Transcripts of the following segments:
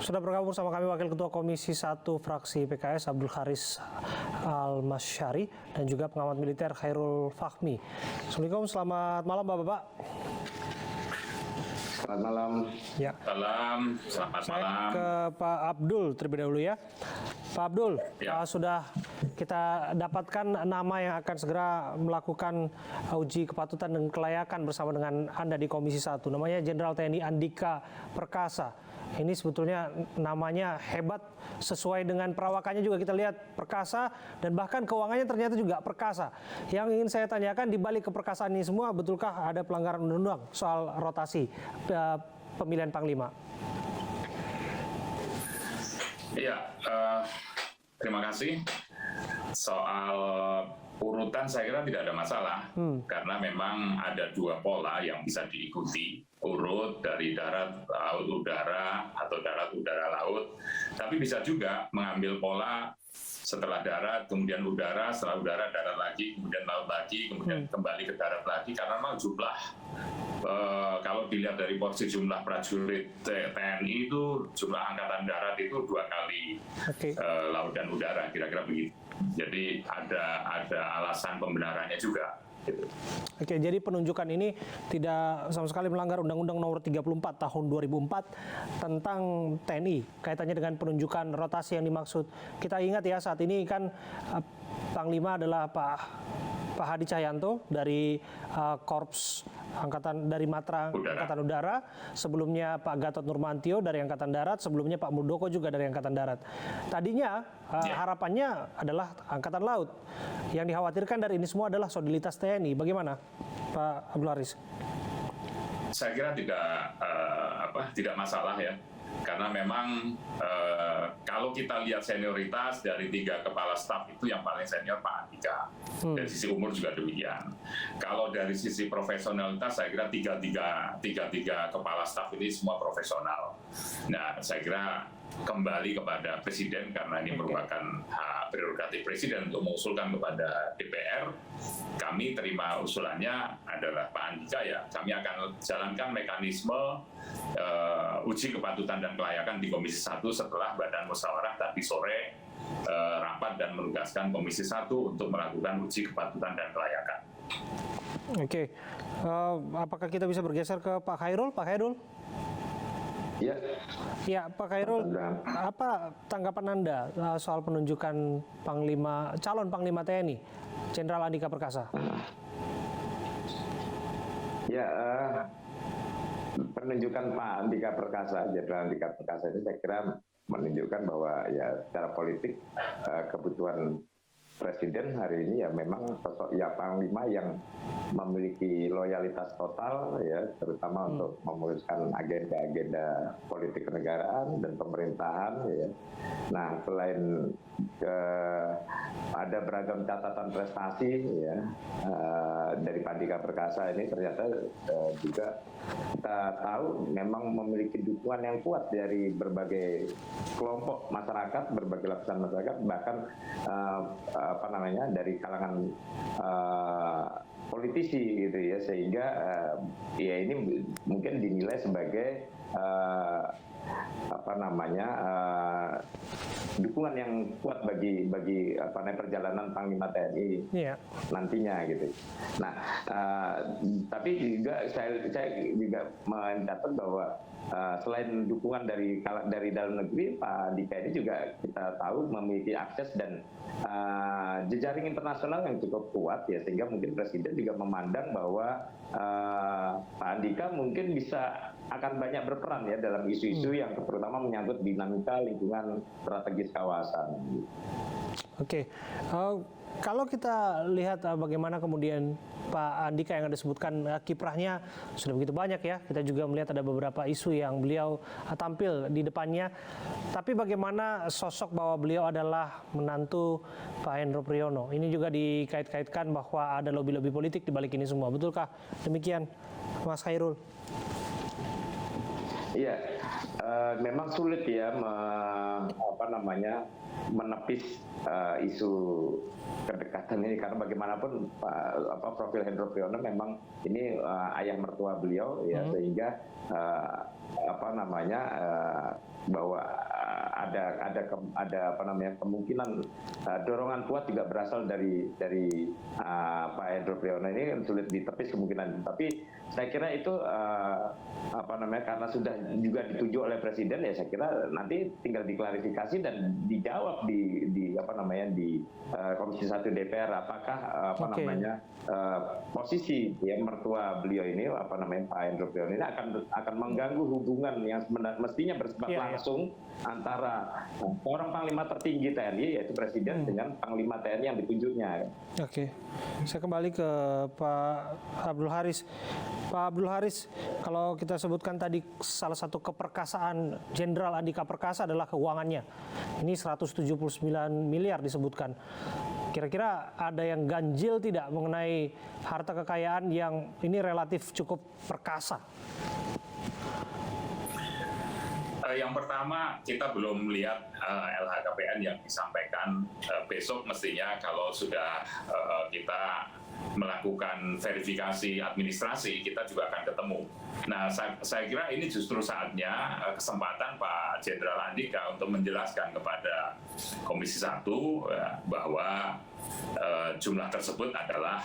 Sudah bergabung sama kami Wakil Ketua Komisi 1 Fraksi PKS Abdul Haris Al-Masyari dan juga pengamat militer Khairul Fahmi. Assalamualaikum, selamat malam Bapak-Bapak. Selamat malam. Ya. Salam, selamat Saya malam. ke Pak Abdul terlebih dahulu ya. Pak Abdul, Ya. sudah kita dapatkan nama yang akan segera melakukan uji kepatutan dan kelayakan bersama dengan Anda di Komisi 1. Namanya Jenderal TNI Andika Perkasa. Ini sebetulnya namanya hebat, sesuai dengan perawakannya juga kita lihat perkasa, dan bahkan keuangannya ternyata juga perkasa. Yang ingin saya tanyakan, di balik keperkasaan ini semua, betulkah ada pelanggaran undang-undang soal rotasi pemilihan Panglima? Iya, terima kasih. Soal urutan saya kira tidak ada masalah, karena memang ada dua pola yang bisa diikuti, urut dari darat, laut, udara, atau darat, udara, laut. Tapi bisa juga mengambil pola setelah darat, kemudian udara, setelah udara, darat lagi, kemudian laut lagi, kemudian kembali ke darat lagi, karena memang jumlah, kalau dilihat dari porsi jumlah prajurit TNI itu, jumlah angkatan darat itu 2 kali laut dan udara, kira-kira begitu. Jadi ada alasan pembenarannya juga. Gitu. Oke, jadi penunjukan ini tidak sama sekali melanggar Undang-Undang Nomor 34 Tahun 2004 tentang TNI, kaitannya dengan penunjukan rotasi yang dimaksud. Kita ingat ya, saat ini kan Panglima adalah Pak Hadi Cahyanto dari Korps Angkatan dari Matra Angkatan Udara, sebelumnya Pak Gatot Nurmantio dari Angkatan Darat, sebelumnya Pak Muldoko juga dari Angkatan Darat. Tadinya harapannya adalah Angkatan Laut. Yang dikhawatirkan dari ini semua adalah solidaritas TNI. Bagaimana, Pak Abdul Haris? Saya kira tidak masalah ya, karena memang kalau kita lihat senioritas dari 3 kepala staf itu yang paling senior Pak Andika. Dari sisi umur juga demikian. Kalau dari sisi profesionalitas saya kira tiga kepala staf ini semua profesional. Nah, saya kira kembali kepada Presiden, karena ini merupakan hak prerogatif Presiden untuk mengusulkan kepada DPR. Kami terima usulannya adalah Pak Andika ya. Kami akan jalankan mekanisme uji kepatutan dan kelayakan di Komisi 1 setelah Badan Musyawarah tadi sore rapat dan menugaskan Komisi 1 untuk melakukan uji kepatutan dan kelayakan. Oke, apakah kita bisa bergeser ke Pak Khairul? Pak Khairul? Ya. Ya, Pak Khairul, apa tanggapan Anda soal penunjukan calon Panglima TNI, Jenderal Andika Perkasa? Ya, penunjukan Pak Andika Perkasa, Jenderal Andika Perkasa ini saya kira menunjukkan bahwa ya secara politik kebutuhan Presiden hari ini ya memang sosok ya Panglima yang memiliki loyalitas total ya, terutama untuk memuluskan agenda-agenda politik kenegaraan dan pemerintahan ya. Nah, selain ada beragam catatan prestasi ya dari Pak Andika Perkasa ini, ternyata juga kita tahu memang memiliki dukungan yang kuat dari berbagai kelompok masyarakat, berbagai lapisan masyarakat, bahkan dari kalangan politisi gitu ya, sehingga ya ini mungkin dinilai sebagai dukungan yang kuat bagi perjalanan Panglima TNI nantinya gitu. Nah, tapi juga saya juga mencatat bahwa selain dukungan dari dalam negeri, Pak Andika ini juga kita tahu memiliki akses dan jejaring internasional yang cukup kuat ya, sehingga mungkin Presiden juga memandang bahwa Pak Andika mungkin akan banyak berperan ya dalam isu-isu yang terutama menyangkut dinamika lingkungan strategis kawasan. Oke, kalau kita lihat bagaimana kemudian Pak Andika yang Anda sebutkan kiprahnya sudah begitu banyak ya, kita juga melihat ada beberapa isu yang beliau tampil di depannya. Tapi bagaimana sosok bahwa beliau adalah menantu Pak Hendro Priyono? Ini juga dikait-kaitkan bahwa ada lobby-lobby politik di balik ini semua. Betulkah demikian, Mas Khairul? Iya, memang sulit ya menepis isu kedekatan ini, karena bagaimanapun profil Hendro Priyono memang ini ayah mertua beliau ya, sehingga bahwa ada apa namanya kemungkinan dorongan kuat juga berasal dari Pak Hendro Priyono ini sulit ditepis kemungkinan. Tapi saya kira itu apa namanya karena sudah juga dituju oleh Presiden, ya saya kira nanti tinggal diklarifikasi dan dijawab di apa namanya di Komisi 1 DPR apakah apa namanya posisi ya mertua beliau ini apa namanya Pak Hendro Priyono ini akan mengganggu hubungan yang mestinya bersifat langsung antara orang Panglima tertinggi TNI yaitu Presiden dengan Panglima TNI yang ditunjuknya. Oke, saya kembali ke Pak Abdul Haris. Pak Abdul Haris, kalau kita sebutkan tadi salah satu keperkasaan Jenderal Andika Perkasa adalah keuangannya. Ini 179 miliar disebutkan. Kira-kira ada yang ganjil tidak mengenai harta kekayaan yang ini relatif cukup perkasa? Yang pertama, kita belum melihat LHKPN yang disampaikan. Besok mestinya kalau sudah kita melakukan verifikasi administrasi, kita juga akan ketemu. Nah, saya kira ini justru saatnya kesempatan Pak Jenderal Andika untuk menjelaskan kepada Komisi 1 bahwa jumlah tersebut adalah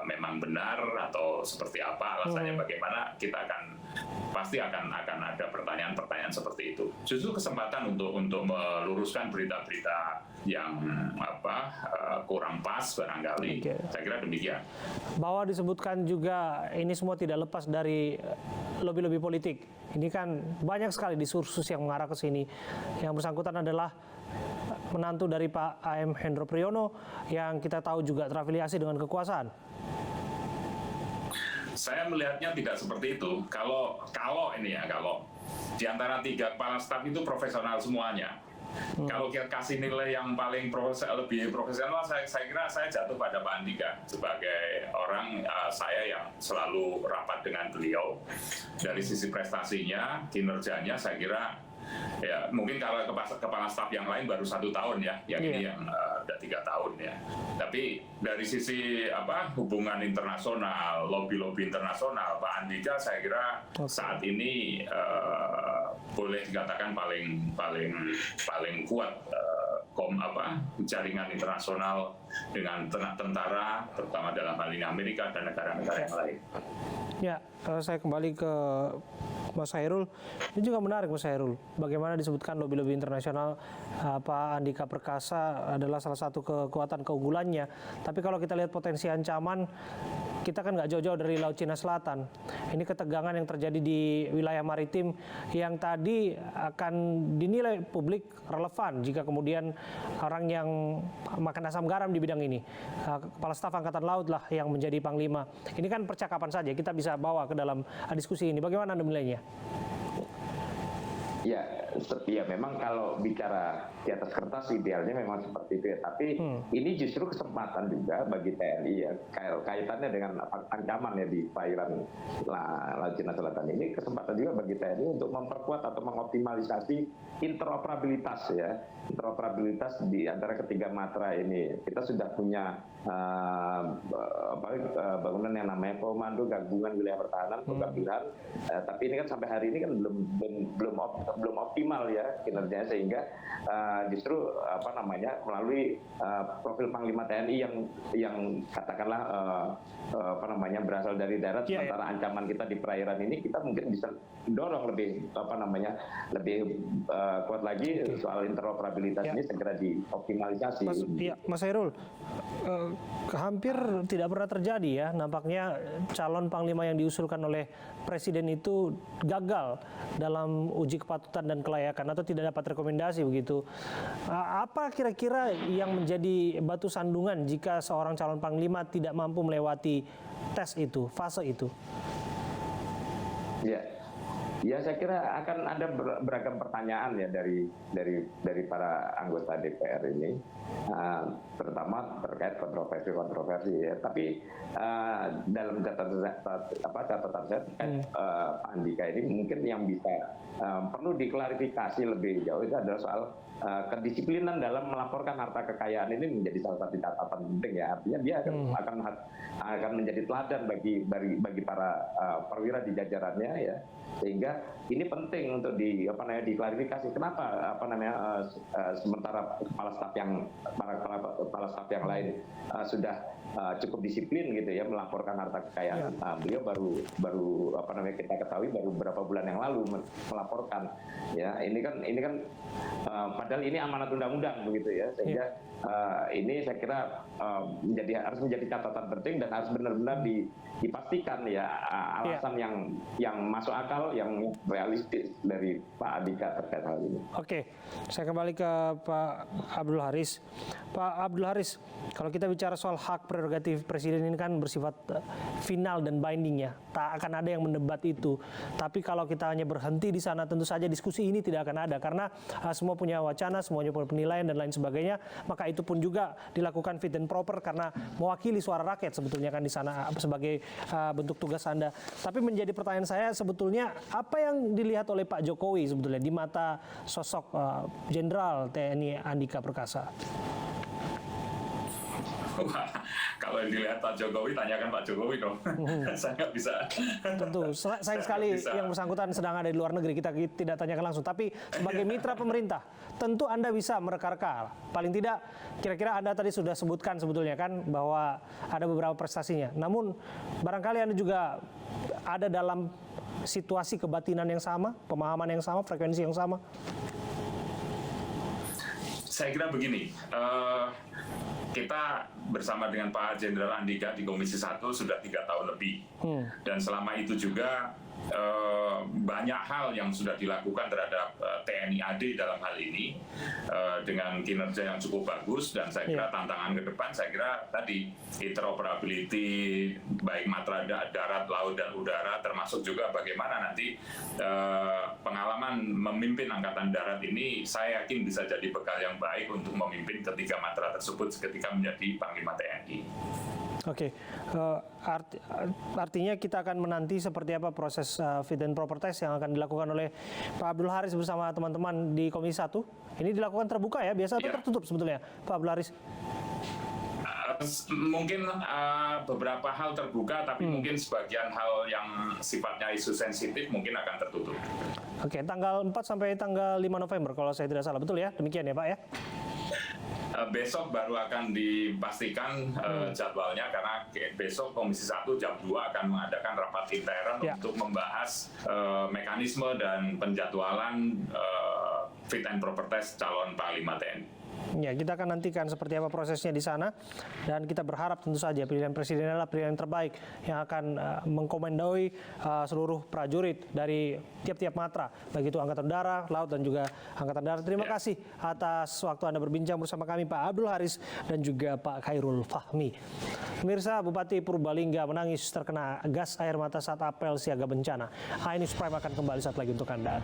memang benar atau seperti apa alasannya, bagaimana, kita pasti akan ada pertanyaan-pertanyaan seperti itu. Justru kesempatan untuk meluruskan berita-berita yang kurang pas barangkali. Saya kira demikian. Bahwa disebutkan juga ini semua tidak lepas dari lobby-lobby politik. Ini kan banyak sekali diskursus yang mengarah ke sini. Yang bersangkutan adalah menantu dari Pak AM Hendro Priyono yang kita tahu juga terafiliasi dengan kekuasaan. Saya melihatnya tidak seperti itu. Kalau di antara 3 kepala staf itu profesional semuanya. Kalau kita kasih nilai yang paling lebih profesional, saya kira saya jatuh pada Pak Andika sebagai orang saya yang selalu rapat dengan beliau. Dari sisi prestasinya, kinerjanya, saya kira ya mungkin kalau kepala staf yang lain baru 1 tahun ya, yang ini yang udah 3 tahun ya. Tapi dari sisi hubungan internasional, lobby internasional, Pak Andika saya kira saat ini boleh dikatakan paling kuat jaringan internasional dengan tentara, terutama dalam hal ini Amerika dan negara-negara yang lain. Ya, saya kembali ke Mas Hairul. Ini juga menarik Mas Hairul. Bagaimana disebutkan lobby-lobby internasional Pak Andika Perkasa adalah salah satu kekuatan keunggulannya. Tapi kalau kita lihat potensi ancaman, kita kan nggak jauh-jauh dari Laut Cina Selatan. Ini ketegangan yang terjadi di wilayah maritim yang tadi akan dinilai publik relevan jika kemudian orang yang makan asam garam di bidang ini, Kepala Staf Angkatan Laut lah yang menjadi Panglima. Ini kan percakapan saja, kita bisa bawa ke dalam diskusi ini. Bagaimana Anda menilainya? Ya memang kalau bicara di atas kertas idealnya memang seperti itu ya. Tapi ini justru kesempatan juga bagi TNI ya. Kaitannya dengan ancaman ya di perairan Laut Cina Selatan ini, kesempatan juga bagi TNI untuk memperkuat atau mengoptimalisasi interoperabilitas ya. Interoperabilitas di antara ketiga matra ini. Kita sudah punya bangunan yang namanya Komando Gabungan Wilayah Pertahanan Kogabilhan. Tapi ini kan sampai hari ini kan belum optimal ya kinerjanya, sehingga justru melalui profil Panglima TNI yang katakanlah berasal dari darat, sementara ancaman kita di perairan ini kita mungkin bisa dorong lebih kuat lagi soal interoperabilitas ini segera dioptimalisasi. Mas Hairul, hampir tidak pernah terjadi ya, nampaknya calon Panglima yang diusulkan oleh Presiden itu gagal dalam uji kepatutan dan kelayakan atau tidak dapat rekomendasi begitu. Apa kira-kira yang menjadi batu sandungan jika seorang calon Panglima tidak mampu melewati tes itu, fase itu? Ya, saya kira akan ada beragam pertanyaan ya dari para anggota DPR ini, terutama terkait kontroversi ya. Tapi dalam catatan saya terkait Pak Andika ini mungkin yang bisa perlu diklarifikasi lebih jauh itu adalah soal kedisiplinan dalam melaporkan harta kekayaan ini menjadi salah satu catatan penting ya. Artinya dia akan menjadi teladan bagi para perwira di jajarannya ya, sehingga ini penting untuk diklarifikasi kenapa sementara para kepala staf yang lain sudah cukup disiplin gitu ya melaporkan harta kekayaan. Beliau baru kita ketahui baru beberapa bulan yang lalu melaporkan. Ya, ini kan padahal ini amanat undang-undang begitu ya, sehingga ini saya kira harus menjadi catatan penting dan harus benar-benar dipastikan ya alasan yang masuk akal, yang realistis dari Pak Andika terkait hal ini. Oke, saya kembali ke Pak Abdul Haris. Pak Abdul Haris, kalau kita bicara soal hak prerogatif presiden ini kan bersifat final dan binding ya, tak akan ada yang mendebat itu. Tapi kalau kita hanya berhenti di sana, tentu saja diskusi ini tidak akan ada karena semua punya wacana, semuanya punya penilaian dan lain sebagainya. Maka itu pun juga dilakukan fit and proper karena mewakili suara rakyat sebetulnya kan di sana sebagai bentuk tugas Anda. Tapi menjadi pertanyaan saya sebetulnya apa yang dilihat oleh Pak Jokowi sebetulnya di mata sosok Jenderal TNI Andika Perkasa? Wah, kalau yang dilihat Pak Jokowi, tanyakan Pak Jokowi dong. Saya nggak bisa. Tentu, sayang sekali yang bersangkutan sedang ada di luar negeri, kita tidak tanyakan langsung. Tapi sebagai mitra pemerintah, tentu Anda bisa mereka-reka. Paling tidak, kira-kira Anda tadi sudah sebutkan sebetulnya kan bahwa ada beberapa prestasinya. Namun, barangkali Anda juga ada dalam situasi kebatinan yang sama, pemahaman yang sama, frekuensi yang sama. Saya kira begini, kita bersama dengan Pak Jenderal Andika di Komisi 1 sudah 3 tahun lebih. Dan selama itu juga banyak hal yang sudah dilakukan terhadap TNI AD dalam hal ini dengan kinerja yang cukup bagus, dan saya kira tantangan ke depan saya kira tadi interoperability baik matra darat, laut dan udara, termasuk juga bagaimana nanti pengalaman memimpin Angkatan Darat ini saya yakin bisa jadi bekal yang baik untuk memimpin ketiga matra tersebut ketika menjadi Panglima TNI. Oke, artinya kita akan menanti seperti apa proses fit and proper test yang akan dilakukan oleh Pak Abdul Haris bersama teman-teman di Komisi 1. Ini dilakukan terbuka ya, biasa atau tertutup sebetulnya, Pak Abdul Haris? Mungkin beberapa hal terbuka, tapi mungkin sebagian hal yang sifatnya isu sensitif mungkin akan tertutup. Oke, tanggal 4 sampai tanggal 5 November kalau saya tidak salah, betul ya? Demikian ya Pak ya? Besok baru akan dipastikan jadwalnya, karena besok Komisi 1 jam 2 akan mengadakan rapat intern untuk membahas mekanisme dan penjadwalan fit and proper test calon Panglima TNI. Ya, kita akan nantikan seperti apa prosesnya di sana, dan kita berharap tentu saja pilihan presiden adalah pilihan terbaik yang akan mengkomandoi seluruh prajurit dari tiap-tiap matra, baik itu Angkatan Udara, Laut dan juga Angkatan Darat. Terima kasih atas waktu Anda berbincang bersama kami Pak Abdul Haris dan juga Pak Khairul Fahmi. Pemirsa, Bupati Purbalingga menangis terkena gas air mata saat apel siaga bencana. iNews Prime akan kembali saat lagi untuk Anda.